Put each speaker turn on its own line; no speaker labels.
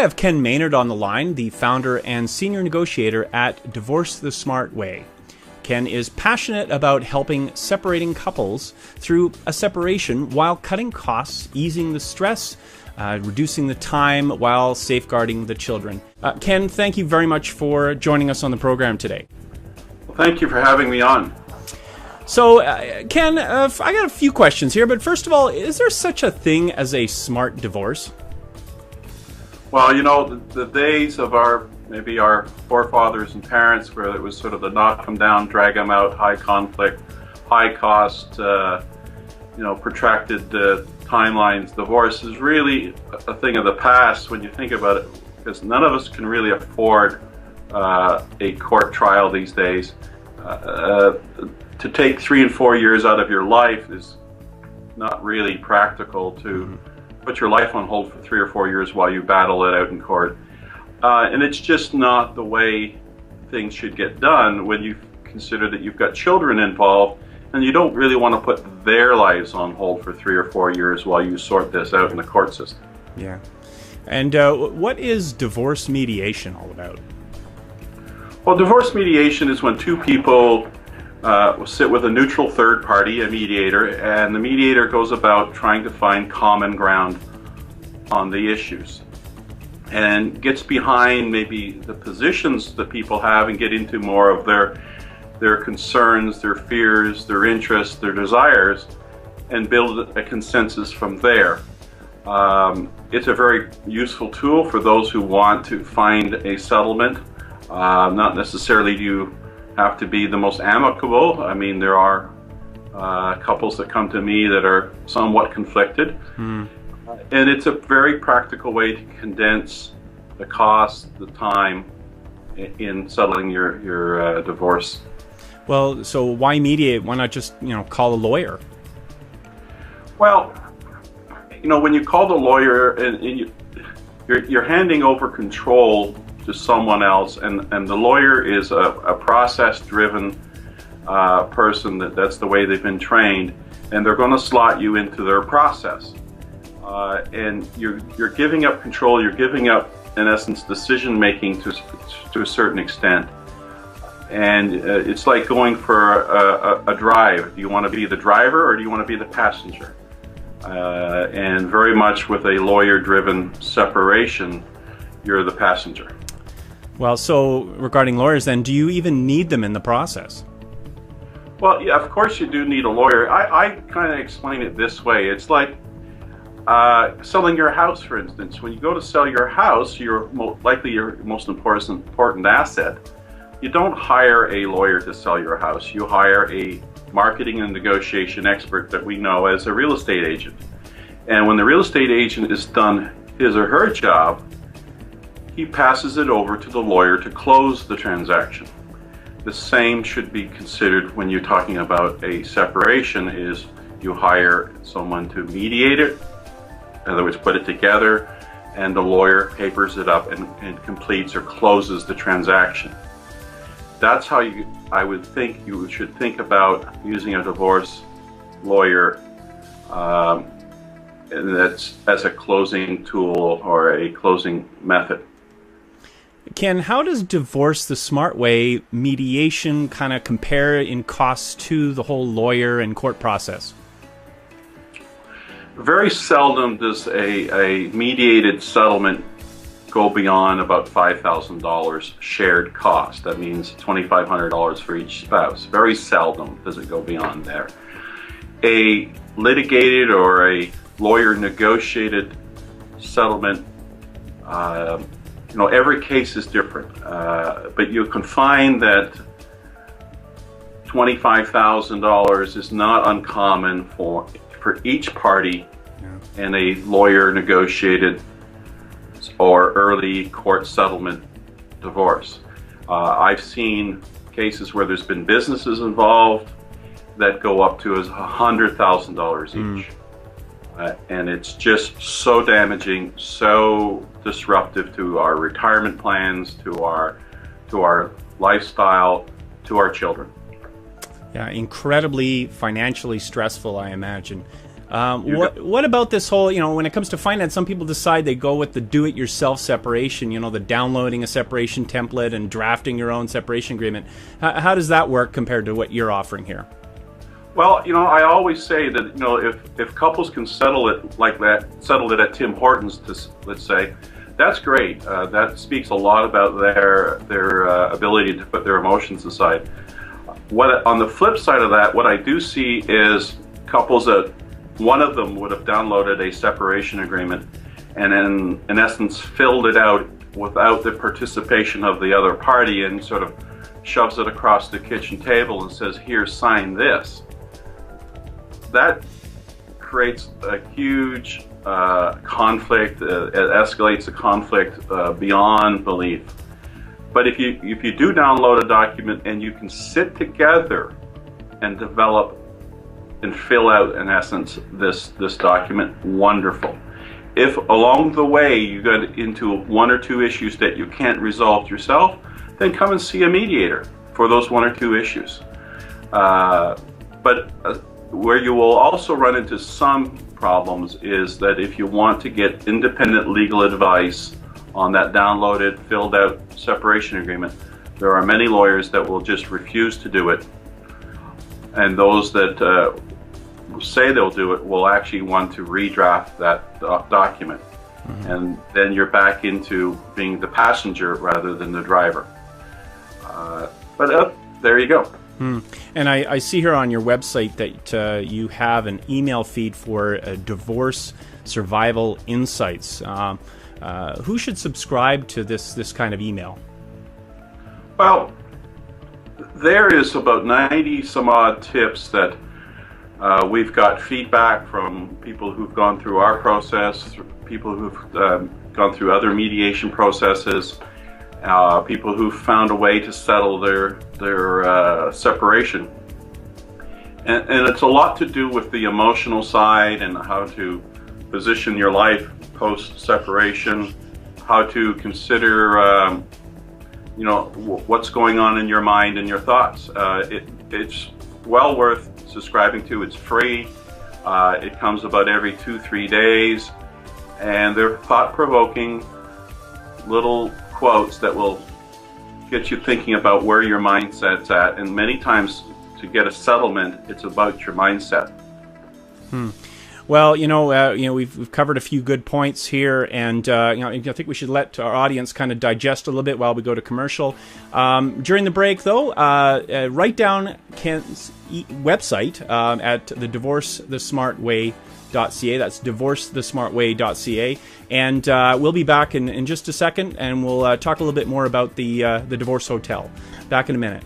have Ken Maynard on the line, the founder and senior negotiator at Divorce the Smartway. Ken is passionate about helping separating couples through a separation while cutting costs, easing the stress, reducing the time while safeguarding the children. Ken, thank you very much for joining us on the program today.
Well, thank you for having me on.
So, Ken, I got a few questions here, but first of all, is there such a thing as a smart divorce?
Well, you know, the days of our forefathers and parents where it was sort of the knock them down, drag them out, high conflict, high cost, protracted timelines, divorce is really a thing of the past when you think about it, because none of us can really afford a court trial these days. To take 3 and 4 years out of your life is not really practical to put your life on hold for 3 or 4 years while you battle it out in court. And it's just not the way things should get done when you consider that you've got children involved and you don't really want to put their lives on hold for 3 or 4 years while you sort this out in the court system.
Yeah. And what is divorce mediation all about?
Well, divorce mediation is when two people sit with a neutral third party, a mediator, and the mediator goes about trying to find common ground on the issues and gets behind maybe the positions that people have and get into more of their concerns, their fears, their interests, their desires, and build a consensus from there. It's a very useful tool for those who want to find a settlement. Not necessarily do you have to be the most amicable. I mean, there are couples that come to me that are somewhat conflicted. And it's a very practical way to condense the cost, the time in settling your divorce. Well,
so why mediate? Why not just, call a lawyer?
Well, when you call the lawyer and you're handing over control to someone else, and the lawyer is a process-driven person, that's the way they've been trained, and they're going to slot you into their process. And you're giving up control, you're giving up, in essence, decision-making to a certain extent. And it's like going for a drive. Do you want to be the driver or do you want to be the passenger? And very much with a lawyer-driven separation, you're the passenger.
Well, so regarding lawyers then, do you even need them in the process?
Well, yeah, of course you do need a lawyer. I kind of explain it this way. It's like selling your house, for instance. When you go to sell your house, likely your most important asset. You don't hire a lawyer to sell your house. You hire a marketing and negotiation expert that we know as a real estate agent. And when the real estate agent has done his or her job, he passes it over to the lawyer to close the transaction. The same should be considered when you're talking about a separation, is you hire someone to mediate it, in other words, put it together, and the lawyer papers it up and completes or closes the transaction. That's how I would think you should think about using a divorce lawyer, and that's as a closing tool or a closing method.
Ken, how does Divorce the Smartway mediation kind of compare in costs to the whole lawyer and court process?
Very seldom does a mediated settlement go beyond about $5,000 shared cost. That means $2,500 for each spouse. Very seldom does it go beyond there. A litigated or a lawyer negotiated settlement, every case is different, but you can find that $25,000 is not uncommon for each party in a lawyer negotiated or early court settlement divorce. I've seen cases where there's been businesses involved that go up to as $100,000 each. And it's just so damaging, so disruptive to our retirement plans, to our lifestyle, to our children.
Yeah, incredibly financially stressful, I imagine. What about this whole, when it comes to finance, some people decide they go with the do-it-yourself separation, the downloading a separation template and drafting your own separation agreement. How does that work compared to what you're offering here?
Well, I always say that, if couples can settle it like that, settle it at Tim Hortons, let's say, that's great. That speaks a lot about their ability to put their emotions aside. On the flip side of that, what I do see is couples that one of them would have downloaded a separation agreement and in essence filled it out without the participation of the other party and sort of shoves it across the kitchen table and says, "Here, sign this." That creates a huge conflict. It escalates the conflict beyond belief. But if you do download a document and you can sit together and develop and fill out, in essence, this document, wonderful. If along the way you get into one or two issues that you can't resolve yourself, then come and see a mediator for those one or two issues. But where you will also run into some problems is that if you want to get independent legal advice on that downloaded, filled out separation agreement, there are many lawyers that will just refuse to do it. And those that say they'll do it will actually want to redraft that document. Mm-hmm. And then you're back into being the passenger rather than the driver. But there you go.
And I see here on your website that you have an email feed for divorce survival insights. Who should subscribe to this kind of email?
Well, there is about 90 some odd tips that we've got feedback from people who've gone through our process, people who've gone through other mediation processes, people who've found a way to settle their separation. And it's a lot to do with the emotional side and how to position your life post-separation, how to consider what's going on in your mind and your thoughts. It's well worth subscribing to. It's free. It comes about every 2-3 days, and they're thought-provoking little quotes that will get you thinking about where your mindset's at. And many times, to get a settlement, it's about your mindset.
Well, we've covered a few good points here, and I think we should let our audience kind of digest a little bit while we go to commercial. During the break, though, write down Ken's website at the Divorce the Smartway.ca. That's divorcethesmartway.ca, and we'll be back in just a second, and we'll talk a little bit more about the Divorce Hotel. Back in a minute.